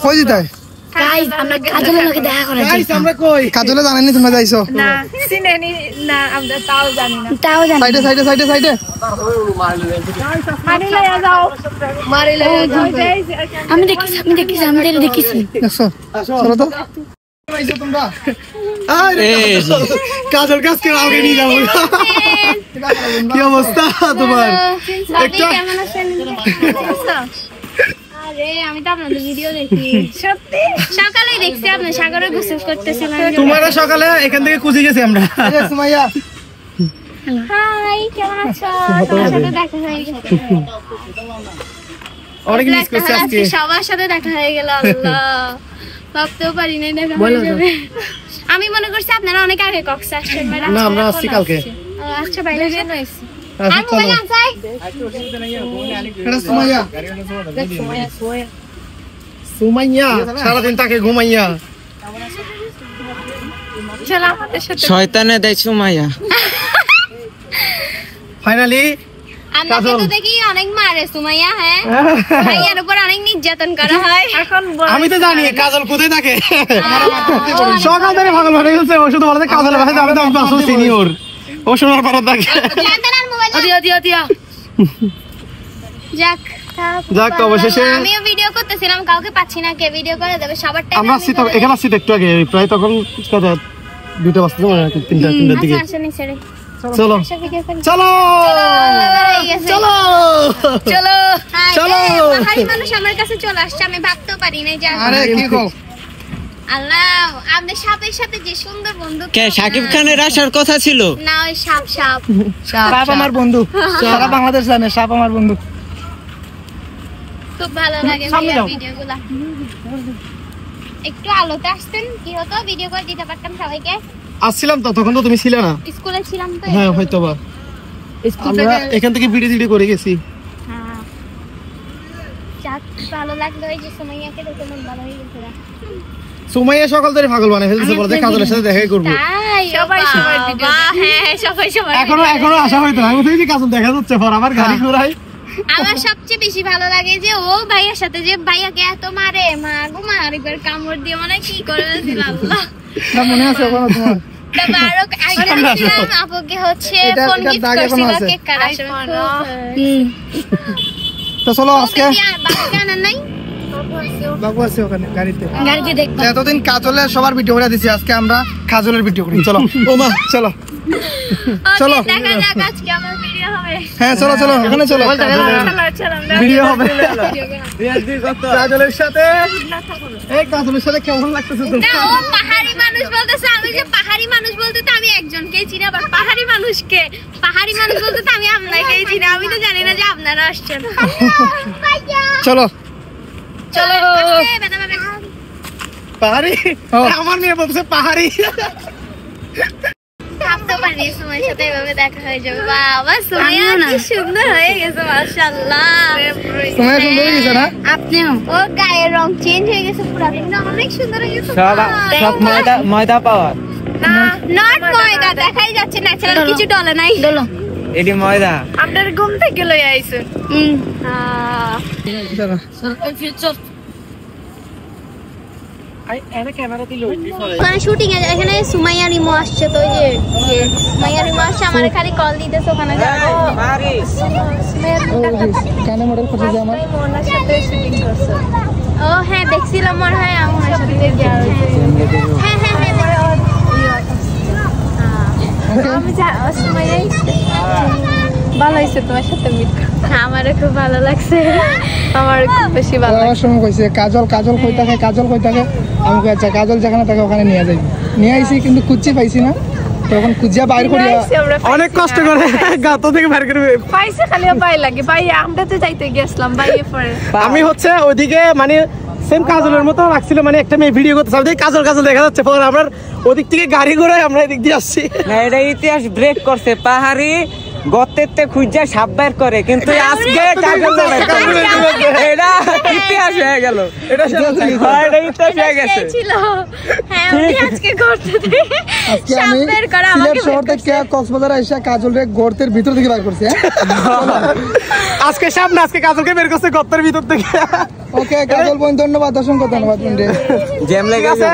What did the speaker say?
কই দিতাই গাইস আমরা কাজলের লগে দেখা করে গাইস আমরা কই কাজলে জানেননি তোমরা যাইছো না চিনেনি না আমরা তাও জানি না সাইডে মারি লয়া যাও আমি দেখিছি দেখছো চলো তো আইছো তোমরা আরে কাজল কাজকে আগে নিয়ে যাবো কি অবস্থা তোমার একটা কেমন আছেন আরে আমি তো আপনাদের ভিডিও দেখি সত্যি সকালেই দেখছি আপনি সাগরে গোসল করতেছিলেন তোমারা সকালে এখান থেকে কুজি গেছি আমরা সুমাইয়া হাই কেমন আছো তোমার সাথে দেখা হয়ে গেল অনেক মিস করছি আজকে সবার সাথে দেখা হয়ে গেল আল্লাহ ভাবতেও পারি না দেখা হয়ে যাবে আমি মনে করছি আপনারা অনেক আগে কক্স আসছেন না আমরা আসছি কালকে আচ্ছা বাইরে যেন আইছি সুমাইয়া সারাদিন তাকে ঘুমাইয়া শয়তানে দেয় সুমাইয়া ফাইনালি আমরা তো দেখি অনেক মারে সুমাইয়া হ্যাঁ সুমাইয়ার উপর অনেক নির্যাতন করা হয় এখন আমি তো জানি কাজল কোথায় থাকে সকাল থেকে পাগল হয়ে গেছে ও শুধু বলে কাজল ভাই আমি তো আসল সিনিয়র ও শোনার পর থাকে যাক অবশেষে আমিও ভিডিও করতেছিলাম কাউকে পাচ্ছি না কে ভিডিও করে দেবে সবার টাইম আমরা আসছি তো এখানে আসছি একটু আগে প্রায় তখন দুটো বাজতে মনে হয় তিনটার দিকে চলো চলো চলো চলো চলো পাহাড়ি মানুষ আমার কাছে চলে আসছে আমি ভাবতেও পারি না যে আরে কি কও আল্লাহ আমাদের সাপের সাথে যে সুন্দর বন্ধু কে শাকিব খানের আসার কথা ছিল না ওই সাপ সাপ আমার বন্ধু সারা বাংলাদেশ জানে সাপ আমার বন্ধু খুব ভালো লাগে ভিডিওগুলো একটু আলোতে আসতেন কি হতো ভিডিও করে দিতে পারতাম সবাইকে আসছিলাম তো তখন তো তুমি ছিলে না স্কুলে ছিলাম তো হ্যাঁ হয়তো বা আমরা এখান থেকে ভিডিও করে গেছি হ্যাঁ যাক ভালো লাগলো এই যে সুমাইয়াকে দেখে মন ভালো হয়ে গেছে সুমাইয়া সকাল ধরে পাগল বানাই ফেলছে বলে কাজলের সাথে দেখাই করব তাই সবাই ভিডিও হ্যাঁ সবাই এখনো আশা হইতো না আমি তো কাজল দেখা যাচ্ছে পর আবার গাড়ি ঘোরাই আমার সবচেয়ে বেশি ভালো লাগে যে ও ভাইয়ার সাথে যে ভাইয়াকে এত মারে মা গো মা আরেকবার কামড় দিয়ে মনে কি করেছিল আল্লাহ না মনে আছে ওখানে তোমার তারপর আরেকটা আপুকে হচ্ছে ফোন গিফট করছিল কেক কাটার তো চলো আজকে বাকি আনা নাই বাবু আছে ওখানে গাড়িতে দেখব এতদিন কাজলের সবার ভিডিও করে দিছি আজকে আমরা কাজলের ভিডিও করি চলো ও মা চলো চলো দেখা যাক আজকে আমার ভিডিও হবে হ্যাঁ চলো ওখানে চলো ভিডিও হবে কাজলের সাথে এই কাজলের সাথে কেমন লাগতেছে না ও পাহাড়ি মানুষ বলতেছে আমি যে পাহাড়ি মানুষ বলতে তো আমি একজনকেই চিনি আবার পাহাড়ি মানুষ বলতে তো আমি আপনাকেই চিনি আমি তো জানি না যে আপনারা আসছেন চলো পাহাড়ি আমার মেয়ে বলছে পাহাড়ি ভাবতে পারি সময়ের সাথে এভাবে দেখা হয়ে যাবে বাবা সুমাইয়া কি সুন্দর হয়ে গেছে মাশাআল্লাহ সুমাইয়া সুন্দর হয়ে গেছে না আপনিও ও গায়ের রং চেঞ্জ হয়ে গেছে পুরো কিন্তু অনেক সুন্দর হয়ে গেছে সব ময়দা পাওয়ার না নট ময়দা দেখাই যাচ্ছে ন্যাচারাল কিছু ডলে নাই ডলো এডি ময়দা আপনার ঘুম থেকে লই আইছে চলো ফিউচার ক্যামেরা দিল শুটিং এখানে সুমাইয়া রিমো আসছে তো যে সুমাইয়া রিমো আসছে আমার খালি কল দিতেছে ওখানে যাবো কানে মডেল করতে যে আমার মোনার সাথে শুটিং করছে ও হ্যাঁ দেখছিলাম মনে হয় আমার সাথে হ্যাঁ আমি সুমাইয়া ভালো হয়েছে তোমার সাথে মিট আমারও খুব ভালো লাগছে আমার খুব বেশি ভালো লাগছে সময় কইছে কাজল কই থাকে আমাকে আচ্ছা কাজল যেখানে থাকে ওখানে নিয়ে আইছি কিন্তু কুচি পাইছি না তখন কুচিয়া বাইর করিয়া অনেক কষ্ট করে গাতো থেকে বাইর করে পাইছে খালি পাই লাগে ভাই আমরা তো যাইতে গেছলাম ভাইয়ে পরে আমি হচ্ছে ওইদিকে মানে সেম কাজলের মতো লাগছিল মানে একটা মেয়ে ভিডিও করতে চাই কাজল দেখা যাচ্ছে পরে আমরা ওদিক থেকে গাড়ি ঘোড়ায় আমরা এদিক দিয়ে আসছি না এটা ইতিহাস ব্রেক করছে পাহাড়ি গর্তেতে খুঁজা সাপ বের করে কিন্তু আজকে কাজল বের করে। এটা ইতিহাস হয়ে গেল। এটা সত্যি। হ্যাঁ, এটা ইতিহাস হয়ে গেছে। ছিল হ্যাঁ উনি আজকে করতে আজকে আমি সিলেট শহর থেকে কক্সবাজার এসে কাজলের গর্তের ভিতর থেকে বের করছি। আজকে সামনে আজকে কাজলকে বের করছে গর্তের ভিতর থেকে। ওকে কাজল বোন ধন্যবাদ, অসংখ্য ধন্যবাদ। জ্যাম লেগে গেছে।